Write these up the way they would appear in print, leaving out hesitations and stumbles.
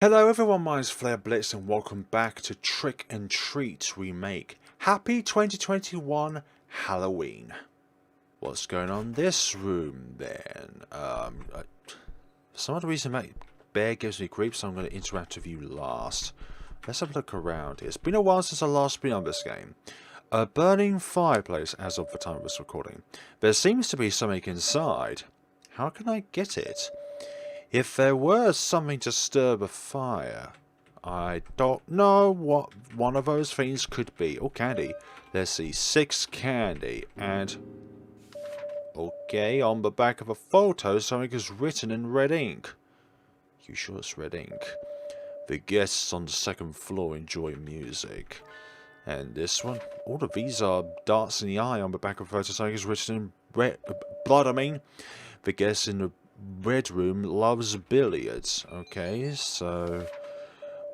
Hello everyone, my name's FlareBlitzed and welcome back to Trick and Treat Remake. Happy 2021 Halloween. What's going on in this room then? For some other reason that bear gives me grief, so I'm going to interact with you last. Let's have a look around here. It's been a while since I last been on this game. A burning fireplace as of the time of this recording. There seems to be something inside. How can I get it? If there were something to stir the fire, I don't know what one of those things could be. Oh, candy. Let's see, 6 candy, and... okay, on the back of a photo, something is written in red ink. You sure it's red ink? The guests on the second floor enjoy music. And this one? All of these are darts in the eye on the back of the photo, something is written in red... blood, I mean. The guests in the red room loves billiards. Okay, so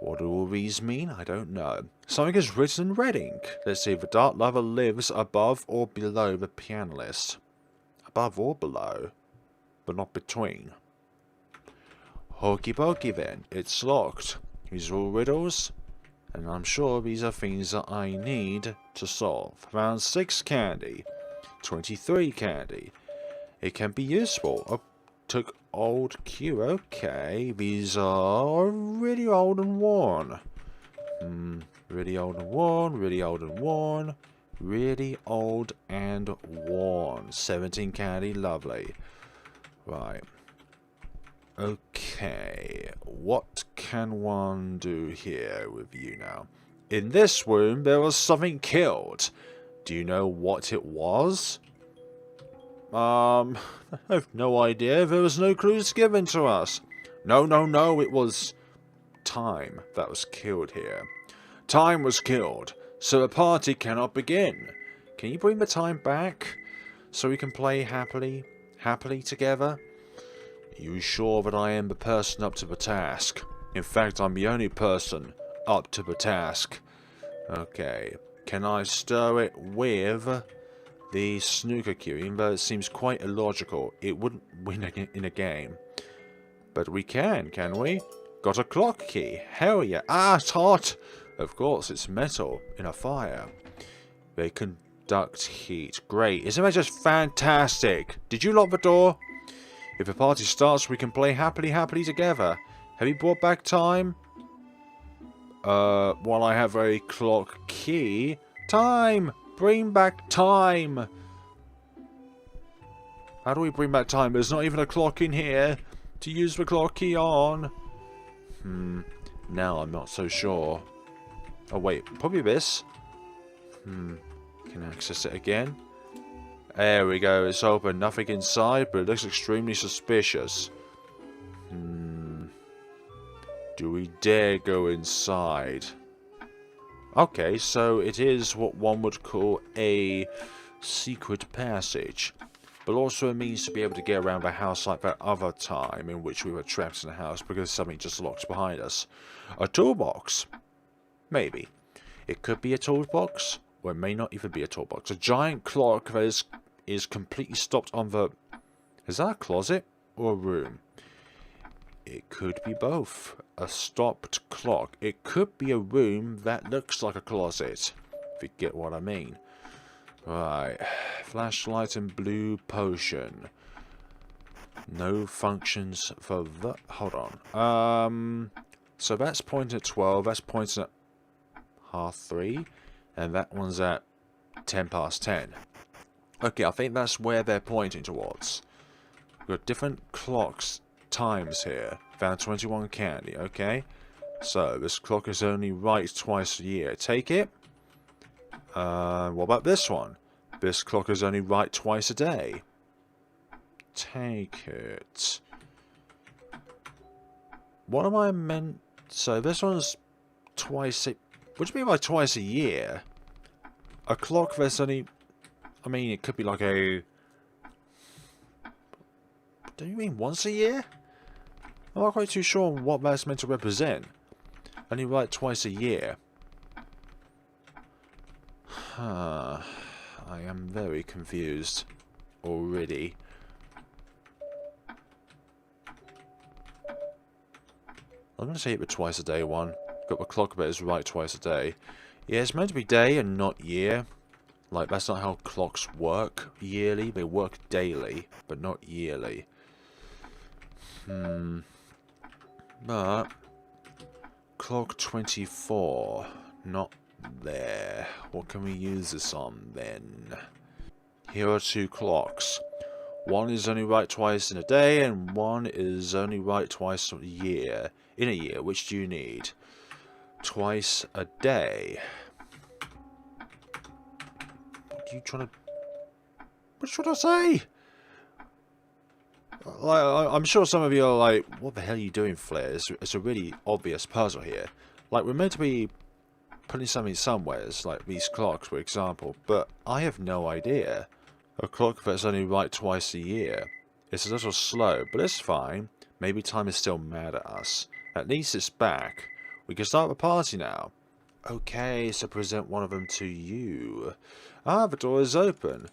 what do all these mean? I don't know. Something is written in red ink. Let's see, the dart lover lives above or below the pianist. Above or below, but not between. Hokey pokey then, it's locked. These are all riddles, and I'm sure these are things that I need to solve. Around 6 candy, 23 candy. It can be useful. Oh, took old Q. Okay, these are really old and worn. Really old and worn, really old and worn, really old and worn. 17 candy, lovely. Right. Okay, what can one do here with you now? In this room, there was something killed. Do you know what it was? I have no idea. There was no clues given to us. No, it was time that was killed here. Time was killed, so the party cannot begin. Can you bring the time back so we can play happily together? Are you sure that I am the person up to the task? In fact, I'm the only person up to the task. Okay, can I stir it with the snooker cue? Even though it seems quite illogical, it wouldn't win in a game. But we can we? Got a clock key. Hell yeah. Ah, it's hot! Of course, it's metal in a fire. They conduct heat. Great. Isn't that just fantastic? Did you lock the door? If the party starts, we can play happily together. Have you brought back time? While I have a clock key. Time! Bring back time! How do we bring back time? There's not even a clock in here to use the clock key on. Now I'm not so sure. Oh wait, probably this. Can access it again. There we go, it's open. Nothing inside, but it looks extremely suspicious. Do we dare go inside? Okay, so it is what one would call a secret passage, but also a means to be able to get around the house like that other time in which we were trapped in the house because something just locked behind us. A toolbox? Maybe. It could be a toolbox, or it may not even be a toolbox. A giant clock that is completely stopped on the... Is that a closet or a room? It could be both. A stopped clock. It could be a room that looks like a closet, if you get what I mean. Right. Flashlight and blue potion. No functions for the... Hold on. So that's pointing at 12. That's pointing at 3:30. And that one's at 10:10. Okay, I think that's where they're pointing towards. We've got different clocks... times here. Found 21 candy, okay? So, this clock is only right twice a year. Take it. What about this one? This clock is only right twice a day. Take it. What am I meant... So, this one's twice a... What do you mean by twice a year? A clock that's only... I mean, it could be like a... Do you mean once a year? I'm not quite too sure what that's meant to represent. Only right twice a year. I am very confused already. I'm going to say it twice a day one. Got my clock about it's right twice a day. Yeah, it's meant to be day and not year. Like, that's not how clocks work yearly. They work daily, but not yearly. But clock 24. Not there. What can we use this on then? Here are two clocks. One is only right twice in a day, and one is only right twice a year. In a year, which do you need? Twice a day. What are you trying to... What should I say? Like, I'm sure some of you are like, what the hell are you doing, Flare? It's a really obvious puzzle here. Like, we're meant to be putting something somewhere, like these clocks, for example, but I have no idea. A clock that's only right twice a year. It's a little slow, but it's fine. Maybe time is still mad at us. At least it's back. We can start the party now. Okay, so present one of them to you. Ah, the door is open.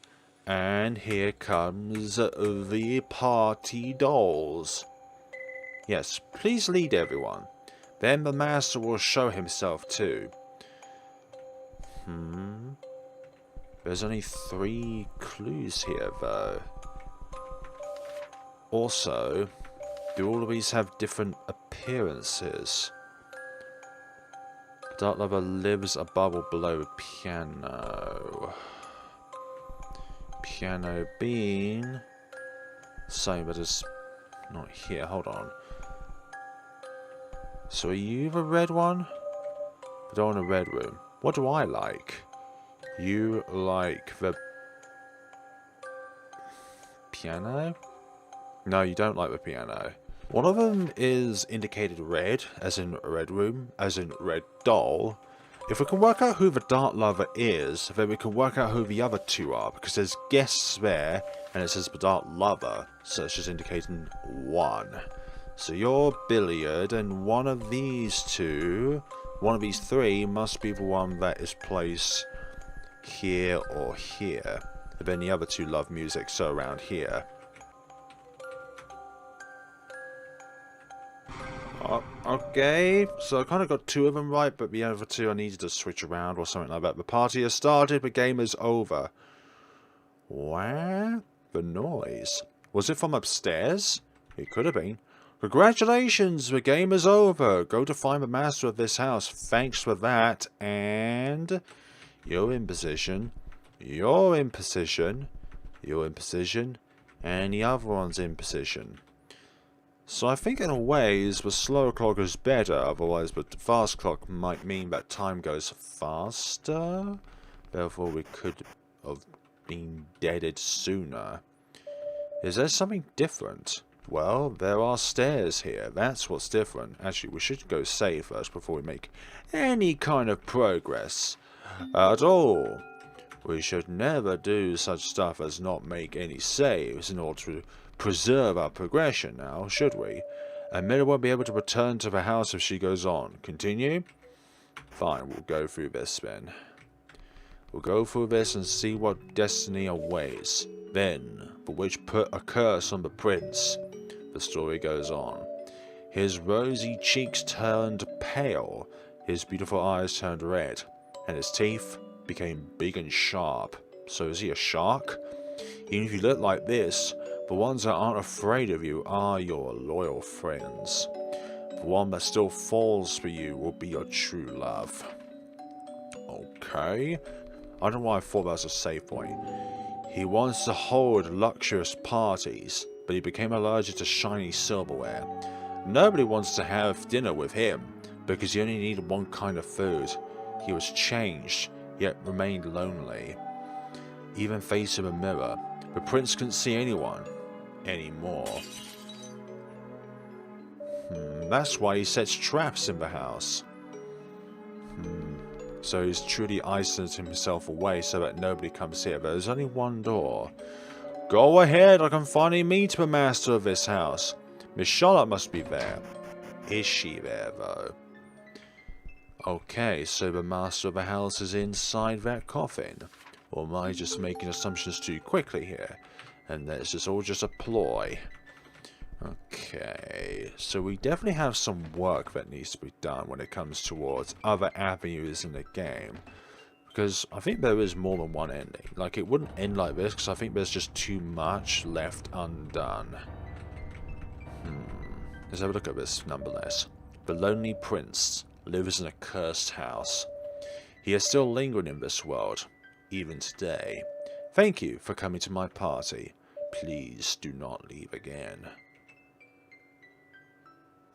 And here comes the party dolls. Yes, please lead everyone. Then the master will show himself too. There's only 3 clues here, though. Also, do all of these have different appearances? Dark Lover lives above or below the piano. Piano being... Same, but it's not here. Hold on. So are you the red one? I don't want a red room. What do I like? You like the piano? No, you don't like the piano. One of them is indicated red, as in red room, as in red doll. If we can work out who the Dark Lover is, then we can work out who the other 2 are, because there's guests there, and it says the Dark Lover, so it's just indicating 1. So you're Billiard, and one of these 2, one of these 3, must be the one that is placed here or here. And then the other 2 love music, so around here. Okay, so I kind of got 2 of them right, but the other 2 I needed to switch around or something like that. The party has started, the game is over. Where? The noise. Was it from upstairs? It could have been. Congratulations, the game is over. Go to find the master of this house. Thanks for that. And you're in position. You're in position. You're in position. And the other one's in position. So I think in a way the slow clock is better, otherwise the fast clock might mean that time goes faster. Therefore we could have been deaded sooner. Is there something different? Well, there are stairs here. That's what's different. Actually, we should go save first before we make any kind of progress at all. We should never do such stuff as not make any saves in order to preserve our progression now, should we? Amira won't be able to return to the house if she goes on. Continue? Fine, we'll go through this then. We'll go through this and see what destiny awaits. Then, the witch put a curse on the prince. The story goes on. His rosy cheeks turned pale, his beautiful eyes turned red, and his teeth became big and sharp. So is he a shark? Even if you look like this, the ones that aren't afraid of you are your loyal friends. The one that still falls for you will be your true love. Okay. I don't know why I thought that was a save point. He wants to hold luxurious parties, but he became allergic to shiny silverware. Nobody wants to have dinner with him, because he only needed one kind of food. He was changed, yet remained lonely. Even facing a mirror, the prince couldn't see anyone anymore. That's why he sets traps in the house. So he's truly isolated himself away so that nobody comes here. There's only one door. Go ahead, I can finally meet the master of this house. Miss Charlotte must be there. Is she there, though? Okay, so the master of the house is inside that coffin. Or am I just making assumptions too quickly here? And this is all just a ploy. Okay, so we definitely have some work that needs to be done when it comes towards other avenues in the game. Because I think there is more than one ending. Like, it wouldn't end like this, because I think there's just too much left undone. Let's have a look at this, nonetheless. The Lonely Prince lives in a cursed house. He is still lingering in this world, even today. Thank you for coming to my party. Please do not leave again.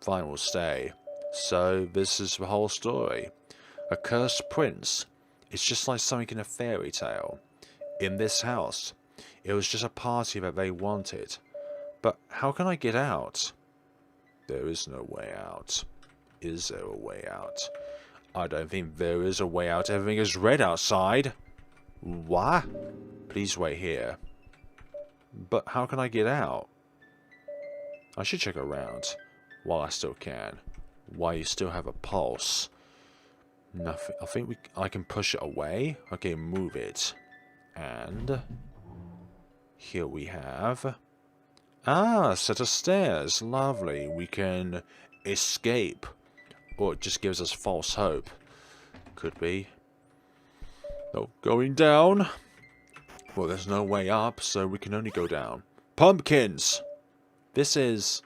Final stay. So, this is the whole story. A cursed prince. It's just like something in a fairy tale. In this house. It was just a party that they wanted. But how can I get out? There is no way out. Is there a way out? I don't think there is a way out. Everything is red outside. What? Please wait here. But how can I get out? I should check around. While I still can. While you still have a pulse. Nothing. I think I can push it away. Okay, move it. And here we have... Ah, a set of stairs. Lovely. We can escape. Or it just gives us false hope. Could be. No, going down. Well, there's no way up, so we can only go down. Pumpkins! This is...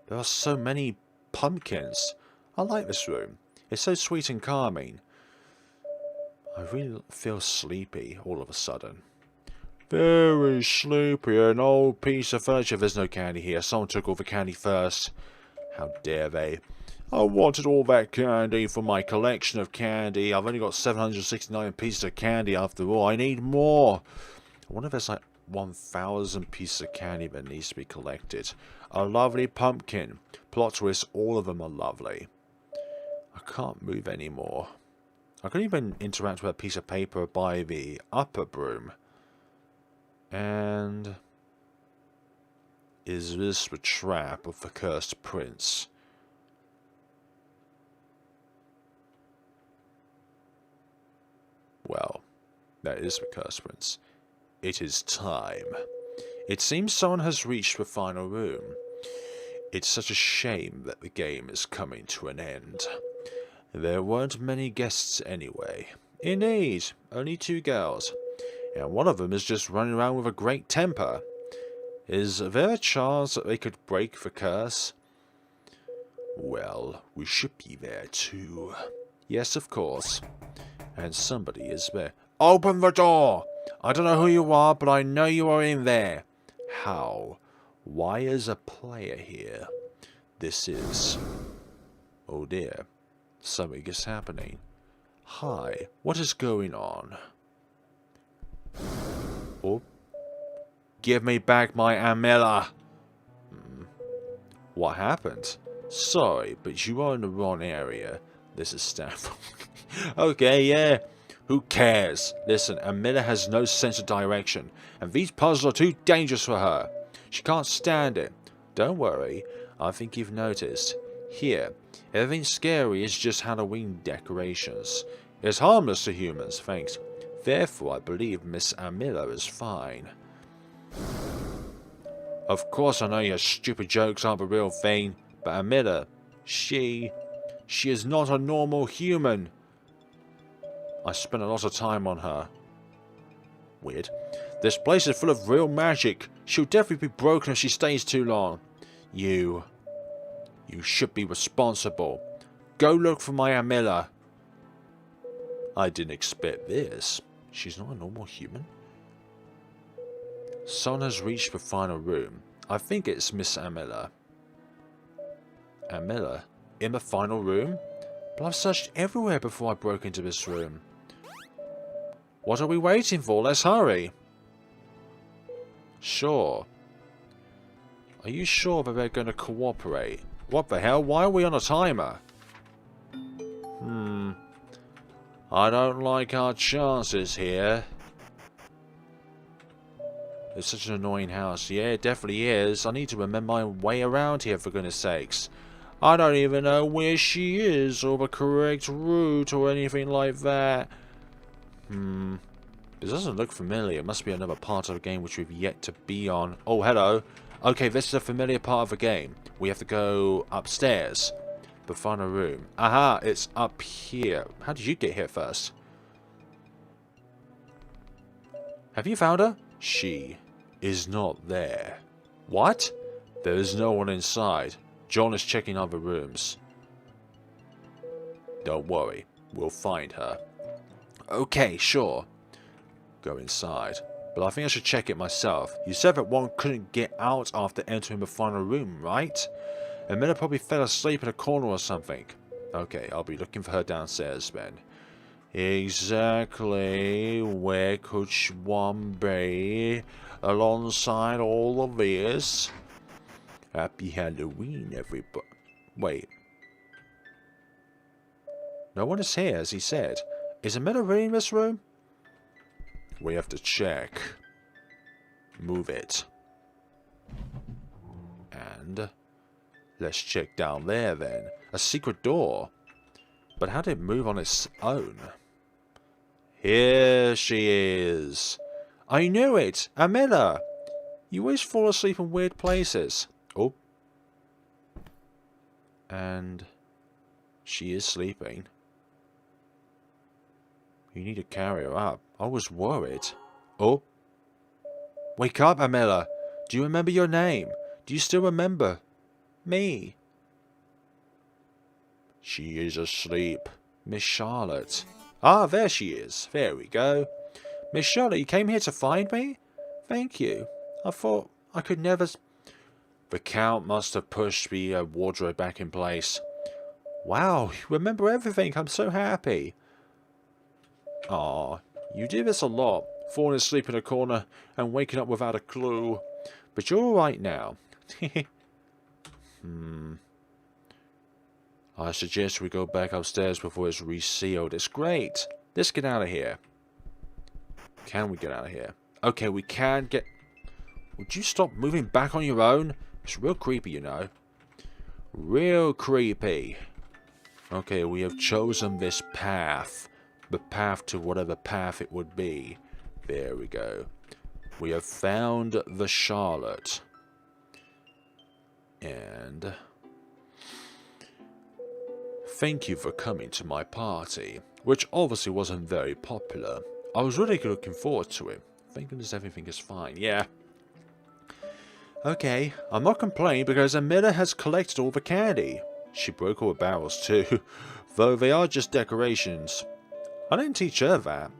There are so many pumpkins. I like this room. It's so sweet and calming. I really feel sleepy all of a sudden. Very sleepy. An old piece of furniture. There's no candy here. Someone took all the candy first. How dare they? I wanted all that candy for my collection of candy. I've only got 769 pieces of candy after all. I need more. I wonder if there's like 1,000 pieces of candy that needs to be collected. A lovely pumpkin. Plot twist, all of them are lovely. I can't move anymore. I can even interact with a piece of paper by the upper broom. And... is this the trap of the cursed prince? Well, that is the cursed prince. It is time. It seems someone has reached the final room. It's such a shame that the game is coming to an end. There weren't many guests anyway. Indeed, only 2 girls. And one of them is just running around with a great temper. Is there a chance that they could break the curse? Well, we should be there too. Yes, of course. And somebody is there. Open the door! I don't know who you are, but I know you are in there. How? Why is a player here? This is... Oh dear. Something is happening. Hi, what is going on? Oh. Give me back my Amelia. What happened? Sorry, but you are in the wrong area. This is Stanford. Okay, yeah. Who cares? Listen, Amelia has no sense of direction, and these puzzles are too dangerous for her. She can't stand it. Don't worry, I think you've noticed. Here, everything scary is just Halloween decorations. It's harmless to humans, thanks. Therefore, I believe Miss Amira is fine. Of course I know your stupid jokes aren't the real thing, but Amira, she is not a normal human. I spent a lot of time on her. Weird. This place is full of real magic. She'll definitely be broken if she stays too long. You should be responsible. Go look for my Amelia. I didn't expect this. She's not a normal human. Someone has reached the final room. I think it's Miss Amelia. Amelia? In the final room? But I've searched everywhere before I broke into this room. What are we waiting for? Let's hurry. Sure. Are you sure that they're going to cooperate? What the hell? Why are we on a timer? I don't like our chances here. It's such an annoying house. Yeah, it definitely is. I need to remember my way around here, for goodness sakes. I don't even know where she is, or the correct route, or anything like that. This doesn't look familiar. It must be another part of the game which we've yet to be on. Oh, hello. Okay, this is a familiar part of the game. We have to go upstairs. The final room. Aha, it's up here. How did you get here first? Have you found her? She is not there. What? There is no one inside. John is checking other rooms. Don't worry, we'll find her. Okay, sure. Go inside. But I think I should check it myself. You said that one couldn't get out after entering the final room, right? Amira probably fell asleep in a corner or something. Okay, I'll be looking for her downstairs then. Exactly. Where could one be alongside all of this? Happy Halloween, everybody. Wait. No one is here, as he said. Is Amira really in this room? We have to check. Move it. And let's check down there then. A secret door. But how did it move on its own? Here she is. I knew it! Amelia! You always fall asleep in weird places. Oh. And she is sleeping. You need to carry her up. I was worried. Oh. Wake up, Amelia. Do you remember your name? Do you still remember me? She is asleep. Miss Charlotte. Ah, there she is. There we go. Miss Charlotte, you came here to find me? Thank you. I thought I could never... The Count must have pushed the wardrobe back in place. Wow, you remember everything. I'm so happy. Aw, you do this a lot. Falling asleep in a corner and waking up without a clue. But you're alright now. I suggest we go back upstairs before it's resealed. It's great. Let's get out of here. Can we get out of here? Okay, we can get... Would you stop moving back on your own? It's real creepy, you know. Real creepy. Okay, we have chosen this path. The path to whatever path it would be. There we go. We have found the Charlotte. And... Thank you for coming to my party, which obviously wasn't very popular. I was really looking forward to it. Thank goodness everything is fine. Yeah. Okay, I'm not complaining because Amira has collected all the candy. She broke all the barrels too, though they are just decorations. I didn't teach her that.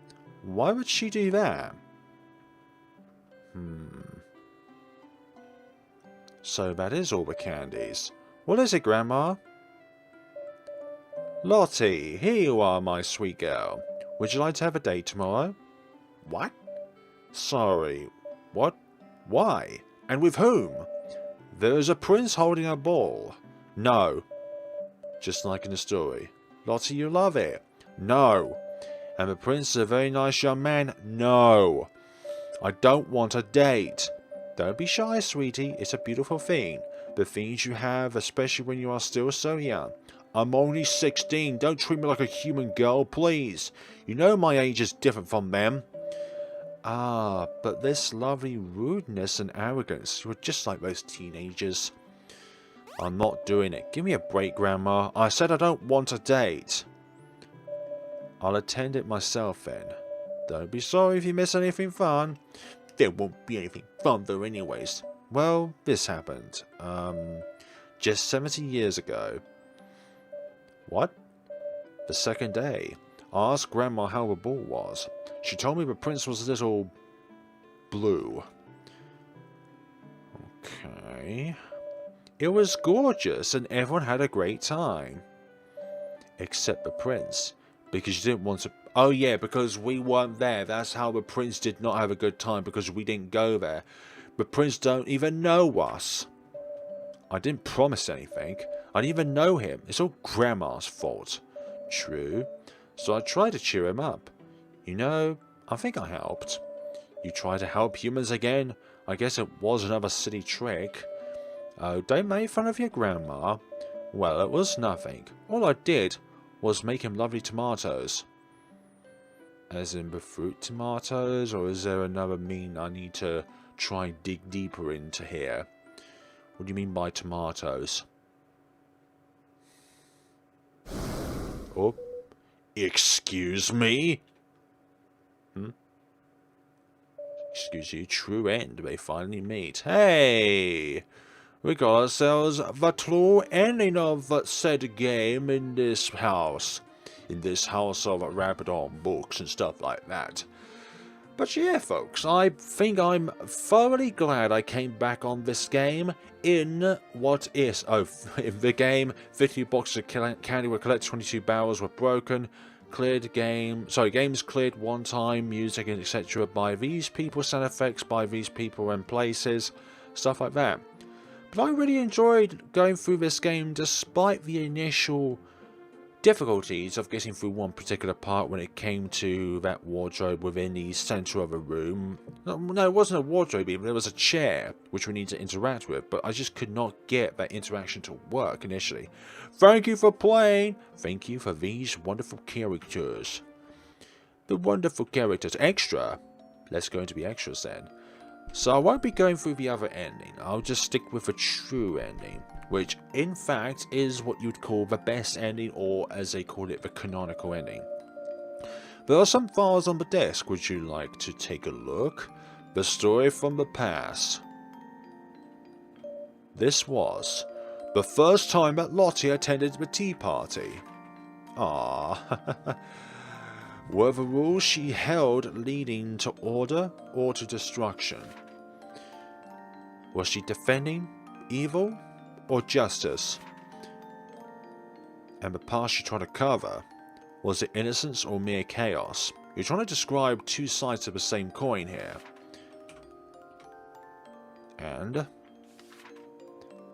Why would she do that? So that is all the candies. What is it, Grandma? Lottie, here you are, my sweet girl. Would you like to have a date tomorrow? What? Sorry. What? Why? And with whom? There is a prince holding a ball. No. Just like in the story. Lottie, you love it. No. And the prince is a very nice young man. No. I don't want a date. Don't be shy, sweetie. It's a beautiful thing. The things you have, especially when you are still so young. I'm only 16. Don't treat me like a human girl, please. You know my age is different from them. Ah, but this lovely rudeness and arrogance. You're just like those teenagers. I'm not doing it. Give me a break, Grandma. I said I don't want a date. I'll attend it myself then. Don't be sorry if you miss anything fun. There won't be anything fun there anyways. Well, this happened. Just 70 years ago. What? The second day. I asked Grandma how the ball was. She told me the prince was a little... blue. Okay. It was gorgeous and everyone had a great time. Except the prince. Because you didn't want to... Oh yeah, because we weren't there. That's how the prince did not have a good time, because we didn't go there. The prince don't even know us. I didn't promise anything. I didn't even know him. It's all Grandma's fault. True. So I tried to cheer him up. You know, I think I helped. You try to help humans again? I guess it was another silly trick. Oh, don't make fun of your grandma. Well, it was nothing. All I did was make him lovely tomatoes. As in the fruit tomatoes, or is there another meaning I need to try and dig deeper into here? What do you mean by tomatoes? Oh, excuse me? Excuse you, true end, they finally meet. Hey! We got ourselves the true ending of said game in this house. In this house of Rabbiton books and stuff like that. But yeah, folks, I think I'm thoroughly glad I came back on this game in what is... Oh, in the game, 50 boxes of candy were collected, 22 barrels were broken, cleared game... Sorry, games cleared one time, music and etc. by these people, sound effects by these people and places, stuff like that. But I really enjoyed going through this game despite the initial difficulties of getting through one particular part when it came to that wardrobe within the center of a room. No, it wasn't a wardrobe even, there was a chair which we need to interact with, but I just could not get that interaction to work initially. Thank you for playing, thank you for these wonderful characters. The wonderful characters. Extra. Let's go into the extras then. So I won't be going through the other ending, I'll just stick with the true ending, which in fact is what you'd call the best ending, or as they call it, the canonical ending. There are some files on the desk. Would you like to take a look? The story from the past. This was the first time that Lottie attended the tea party. Ah, were the rules she held leading to order or to destruction? Was she defending evil or justice? And the past she tried to cover, was it innocence or mere chaos? You're trying to describe two sides of the same coin here. And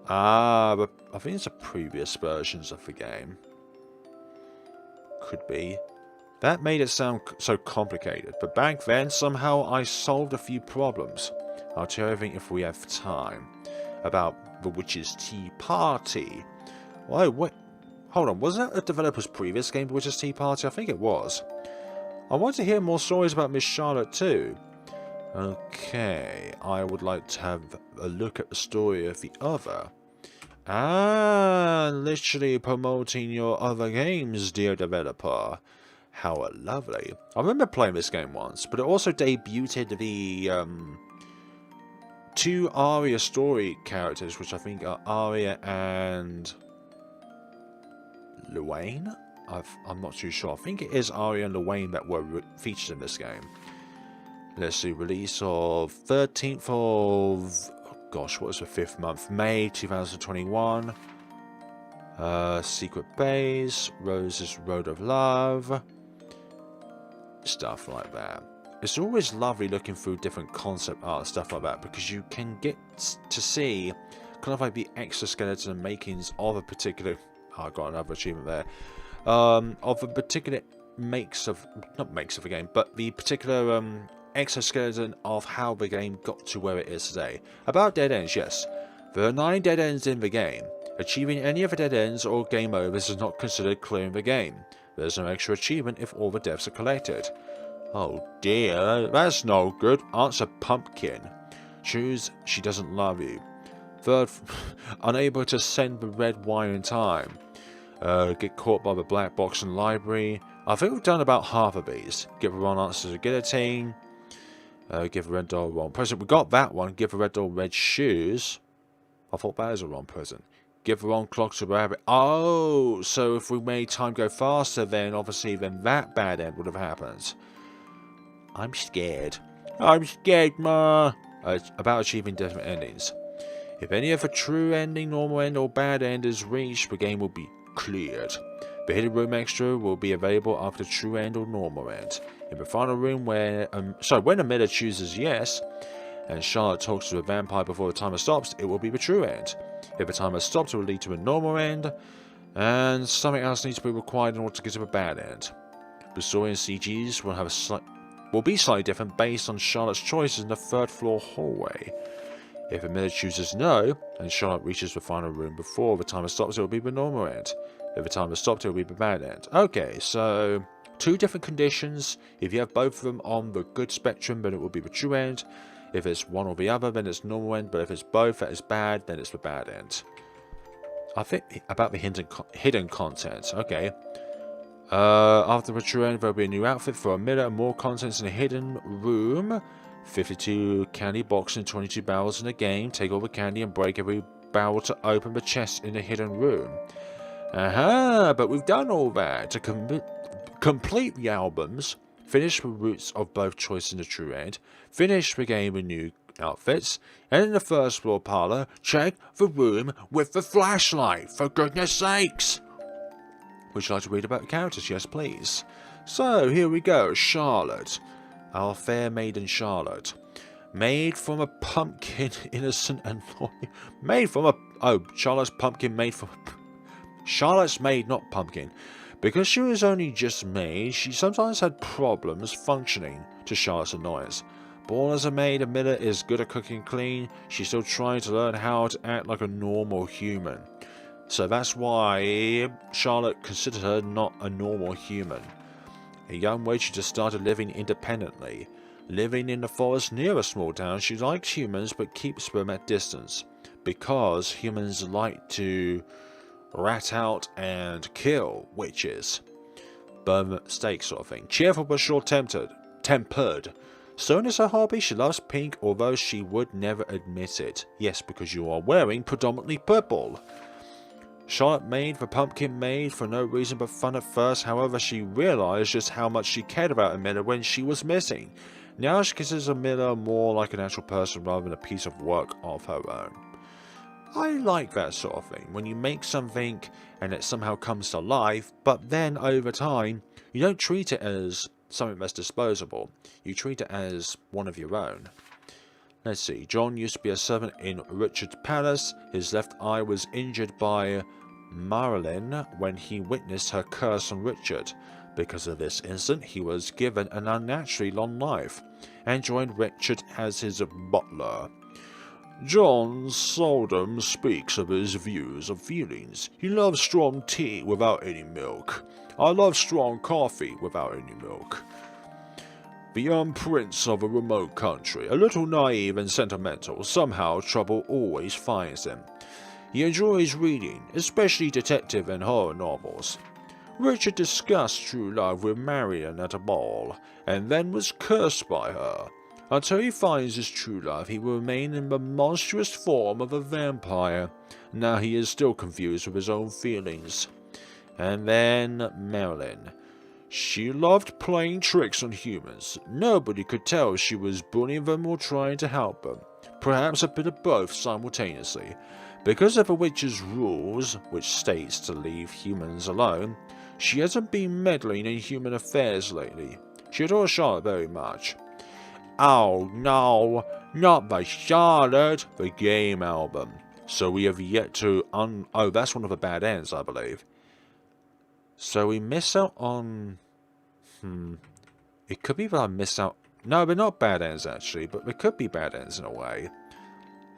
but I think it's the previous versions of the game. Could be. That made it sound so complicated, but back then somehow I solved a few problems. I'll tell you everything if we have time. About the Witch's Tea Party. Whoa, what? Hold on, wasn't that a developer's previous game, The Witch's Tea Party? I think it was. I want to hear more stories about Miss Charlotte too. Okay, I would like to have a look at the story of the other. Ah, literally promoting your other games, dear developer. How lovely. I remember playing this game once, but it also debuted the two Aria story characters, which I think are Aria and Luane? I'm not too sure. I think it is Aria and Luane that were featured in this game. Let's see, release of 13th of... Oh gosh, what was the 5th month? May 2021. Secret Base, Rose's Road of Love. Stuff like that. It's always lovely looking through different concept art, stuff like that, because you can get to see kind of like the exoskeleton and makings of a particular... Oh, I got another achievement there. Of a particular not makes of the game, but the particular exoskeleton of how the game got to where it is today. About dead ends, yes. There are 9 dead ends in the game. Achieving any of the dead ends or game overs is not considered clearing the game. There's no extra achievement if all the deaths are collected. Oh dear, that's no good. Answer pumpkin. Choose she doesn't love you. Third, unable to send the red wine in time. Get caught by the black box in the library. I think we've done about half of these. Give the wrong answer to the guillotine. Give the red doll wrong present. We got that one. Give the red doll red shoes. I thought that was a wrong present. Give the wrong clock to the rabbit. Oh, so if we made time go faster, then obviously then that bad end would have happened. I'm scared. I'm scared, Ma. About achieving different endings. If any of a true ending, normal end, or bad end is reached, the game will be cleared. The hidden room extra will be available after true end or normal end. In the final room where... when Amelia chooses yes, and Charlotte talks to the vampire before the timer stops, it will be the true end. If the timer stops, it will lead to a normal end, and something else needs to be required in order to get to a bad end. The story and CGs will be slightly different based on Charlotte's choices in the 3rd floor hallway. If Amelia chooses no, and Charlotte reaches the final room before the timer stops, it will be the normal end. If the timer stops, it will be the bad end. Okay, so 2 different conditions. If you have both of them on the good spectrum, then it will be the true end. If it's one or the other, then it's normal end. But if it's both, that is bad, then it's the bad end. I think about the hidden content. Okay. After the true end, there'll be a new outfit for Amira and more contents in the hidden room. 52 candy boxes and 22 barrels in the game. Take all the candy and break every barrel to open the chest in the hidden room. Aha, but we've done all that. To complete the albums, finish the routes of both choices in the true end, finish the game with new outfits, and in the first floor parlor, check the room with the flashlight, for goodness sakes! Would you like to read about the characters? Yes, please. So, here we go. Charlotte. Our fair maiden Charlotte. Made from a pumpkin, innocent and loyal. Made from a... Oh, Charlotte's pumpkin made from... Charlotte's maid, not pumpkin. Because she was only just made, she sometimes had problems functioning, to Charlotte's annoyance. Born as a maid, Amelia is good at cooking and clean. She's still trying to learn how to act like a normal human. So that's why Charlotte considered her not a normal human. A young witch who just started living independently. Living in the forest near a small town, she likes humans but keeps them at distance. Because humans like to rat out and kill witches. Burn steak sort of thing. Cheerful but short-tempered. Sewing is her hobby. She loves pink, although she would never admit it. Yes, because you are wearing predominantly purple. Charlotte made the pumpkin maid for no reason but fun at first. However, she realized just how much she cared about Amelia when she was missing. Now she considers Amelia more like an actual person rather than a piece of work of her own. I like that sort of thing. When you make something and it somehow comes to life, but then over time, you don't treat it as something that's disposable. You treat it as one of your own. Let's see. John used to be a servant in Richard's palace. His left eye was injured by Marilyn when he witnessed her curse on Richard. Because of this incident, he was given an unnaturally long life and joined Richard as his butler. John seldom speaks of his views of feelings. He loves strong tea without any milk. I love strong coffee without any milk. The young prince of a remote country, a little naive and sentimental, somehow trouble always finds him. He enjoys reading, especially detective and horror novels. Richard discussed true love with Marion at a ball, and then was cursed by her. Until he finds his true love, he will remain in the monstrous form of a vampire. Now he is still confused with his own feelings. And then Marilyn. She loved playing tricks on humans. Nobody could tell if she was bullying them or trying to help them. Perhaps a bit of both simultaneously. Because of the witch's rules, which states to leave humans alone, she hasn't been meddling in human affairs lately. She adores Charlotte very much. Oh no, not the Charlotte, the game album. So we have yet to oh, that's one of the bad ends, I believe. So we miss out on... It could be that I missed out... No, they're not bad ends, actually, but there could be bad ends in a way.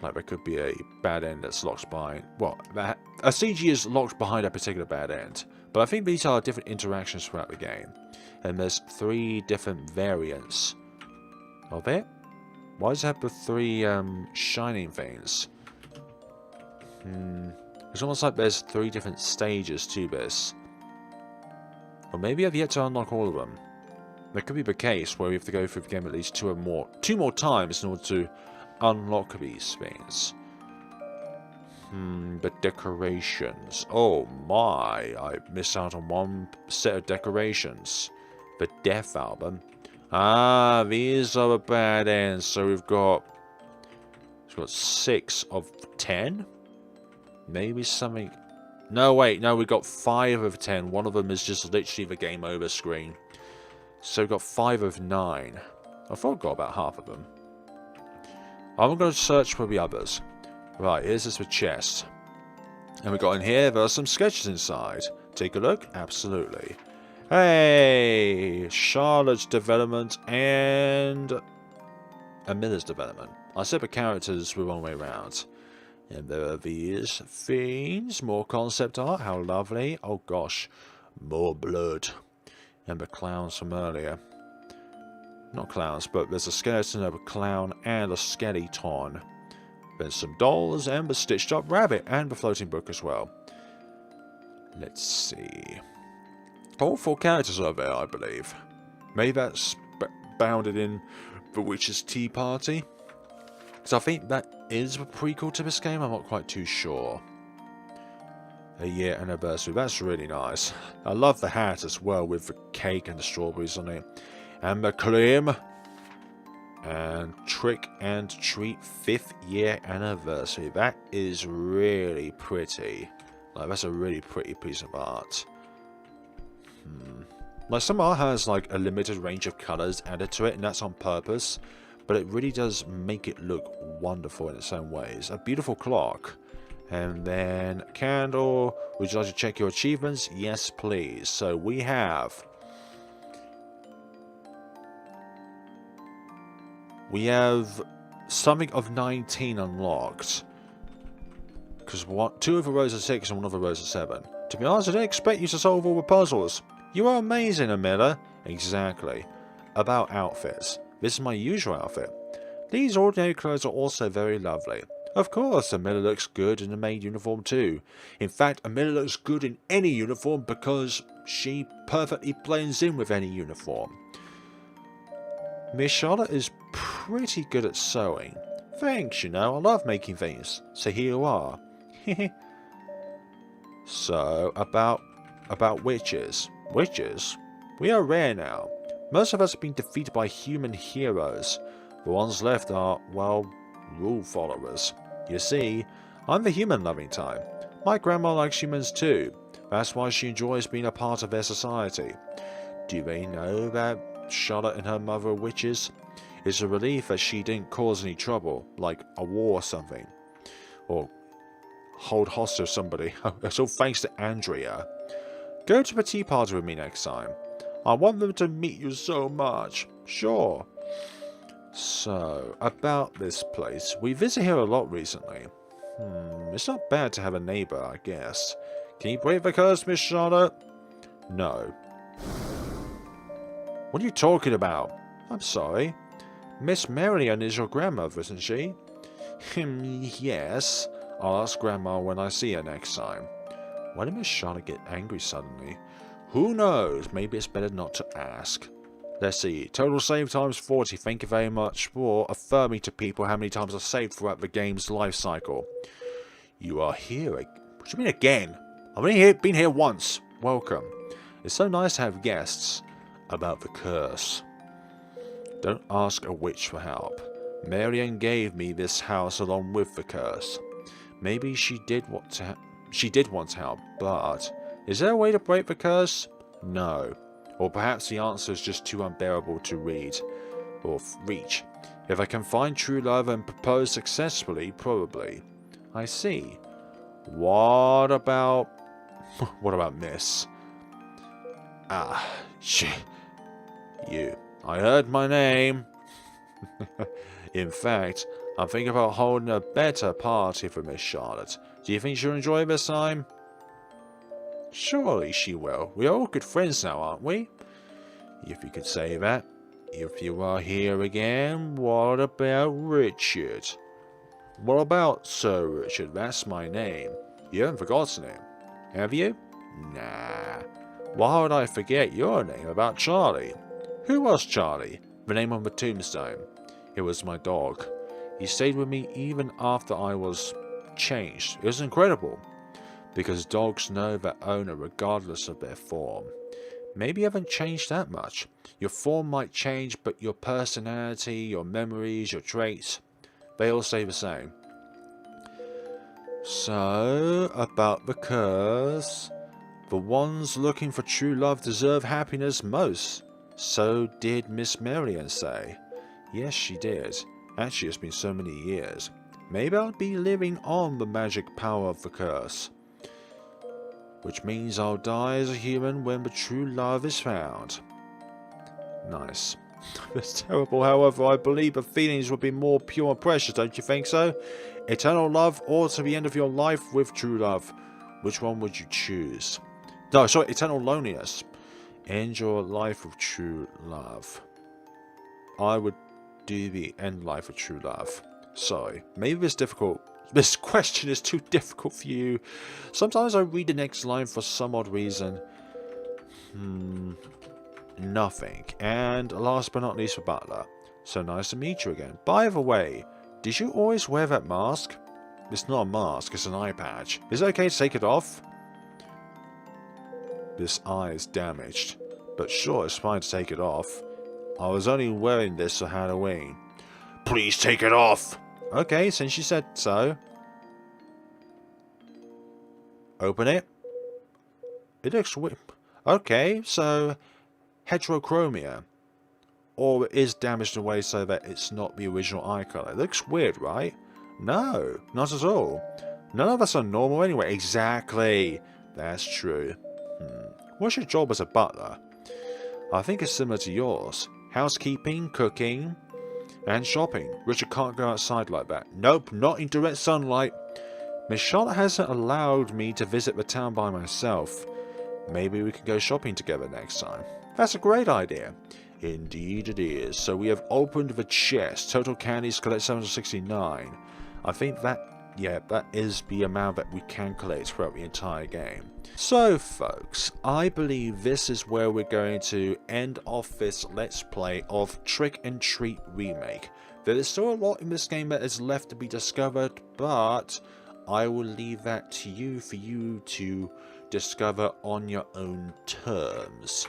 Like, there could be a bad end that's locked behind... Well, a CG is locked behind a particular bad end. But I think these are different interactions throughout the game. And there's 3 different variants of it. Why does it have the 3 shining things? It's almost like there's 3 different stages to this. Or maybe I've yet to unlock all of them. That could be the case where we have to go through the game at least 2 more times in order to unlock these things. The decorations. Oh my, I missed out on one set of decorations. The Death album. Ah, these are the bad ends. So we've got 6 of 10? Maybe something... No, wait, no, we got 5 of 10. One of them is just literally the game over screen. So we've got 5 of 9. I thought I got about half of them. I'm going to search for the others. Right, here's this with chest. And we got in here, there are some sketches inside. Take a look? Absolutely. Hey! Charlotte's development and Amelia's development. I said the characters were one way around. And there are these things. More concept art. How lovely. Oh gosh. More blood. And the clowns from earlier. Not clowns, but there's a skeleton of a clown and a skeleton. There's some dolls and the stitched up rabbit and the floating book as well. Let's see. All 4 characters are there, I believe. Maybe that's bounded in the Witch's Tea Party. Because I think that is a prequel to this game, I'm not quite too sure. A year anniversary, that's really nice. I love the hat as well with the cake and the strawberries on it. And the cream. And Trick and Treat 5th year anniversary. That is really pretty. Like, that's a really pretty piece of art. Like, some art has like a limited range of colours added to it, and that's on purpose. But it really does make it look wonderful in its own ways. A beautiful clock. And then candle. Would you like to check your achievements? Yes, please. So we have... We have something of 19 unlocked. Because 2 of the rows are 6 and 1 of the rows are 7. To be honest, I didn't expect you to solve all the puzzles. You are amazing, Amelia. Exactly. About outfits. This is my usual outfit. These ordinary clothes are also very lovely. Of course, Amelia looks good in a maid uniform too. In fact, Amelia looks good in any uniform because she perfectly blends in with any uniform. Miss Charlotte is pretty good at sewing. Thanks, you know, I love making things. So here you are. So, about witches. Witches? We are rare now. Most of us have been defeated by human heroes. The ones left are, well, rule followers. You see, I'm the human-loving type. My grandma likes humans too. That's why she enjoys being a part of their society. Do they know that Charlotte and her mother are witches? It's a relief that she didn't cause any trouble, like a war or something. Or hold hostage somebody. It's all thanks to Andrea. Go to the tea party with me next time. I want them to meet you so much. Sure. So, about this place. We visit here a lot recently. It's not bad to have a neighbour, I guess. Can you break the curse, Miss Charlotte? No. What are you talking about? I'm sorry. Miss Marian is your grandmother, isn't she? Yes. I'll ask Grandma when I see her next time. Why did Miss Charlotte get angry suddenly? Who knows? Maybe it's better not to ask. Let's see. Total save times 40. Thank you very much for affirming to people how many times I've saved throughout the game's life cycle. You are here. What do you mean again? I've only been here once. Welcome. It's so nice to have guests. About the curse. Don't ask a witch for help. Marian gave me this house along with the curse. Maybe she did want to help, but is there a way to break the curse? No. Or perhaps the answer is just too unbearable to read or reach. If I can find true love and propose successfully, probably. I see. What about Miss? You. I heard my name. In fact, I'm thinking about holding a better party for Miss Charlotte. Do you think she'll enjoy this time? Surely she will. We are all good friends now, aren't we? If you could say that. If you are here again, what about Richard? What about Sir Richard? That's my name. You haven't forgotten it, have you? Nah. Why would I forget your name about Charlie? Who was Charlie? The name on the tombstone. It was my dog. He stayed with me even after I was changed. It was incredible. Because dogs know their owner regardless of their form. Maybe you haven't changed that much. Your form might change, but your personality, your memories, your traits, they all stay the same. So, about the curse. The ones looking for true love deserve happiness most. So did Miss Marian say. Yes, she did. Actually, it's been so many years. Maybe I'll be living on the magic power of the curse. Which means I'll die as a human when the true love is found. Nice. That's terrible, however, I believe the feelings would be more pure and precious, don't you think so? Eternal love or to the end of your life with true love. Which one would you choose? No, sorry, eternal loneliness. End your life with true love. I would do the end life of true love. Sorry, maybe this question is too difficult for you. Sometimes I read the next line for some odd reason. Nothing. And last but not least for Butler. So nice to meet you again. By the way, did you always wear that mask? It's not a mask, it's an eye patch. Is it okay to take it off? This eye is damaged. But sure, it's fine to take it off. I was only wearing this for Halloween. Please take it off! Okay, since you said so. Open it. It looks weird. Okay, so heterochromia. Or it is damaged away so that it's not the original eye colour. It looks weird, right? No, not at all. None of us are normal anyway. Exactly. That's true. What's your job as a butler? I think it's similar to yours. Housekeeping, cooking, and shopping. Richard can't go outside like that. Nope, not in direct sunlight. Miss Charlotte hasn't allowed me to visit the town by myself. Maybe we can go shopping together next time. That's a great idea. Indeed it is. So we have opened the chest. Total candies collect 769. I think that, yeah, that is the amount that we can collect throughout the entire game. So folks, I believe this is where we're going to end off this Let's Play of Trick and Treat Remake. There is still a lot in this game that is left to be discovered, but I will leave that to you for you to discover on your own terms.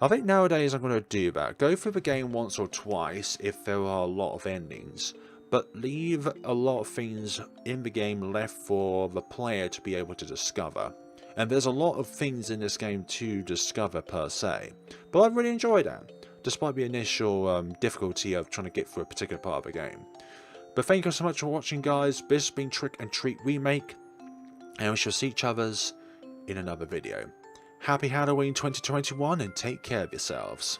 I think nowadays I'm going to do that. Go through the game once or twice if there are a lot of endings, but leave a lot of things in the game left for the player to be able to discover. And there's a lot of things in this game to discover per se. But I've really enjoyed that, despite the initial difficulty of trying to get through a particular part of the game. But thank you so much for watching, guys. This has been Trick and Treat Remake, and we shall see each other's in another video. Happy Halloween 2021 and take care of yourselves.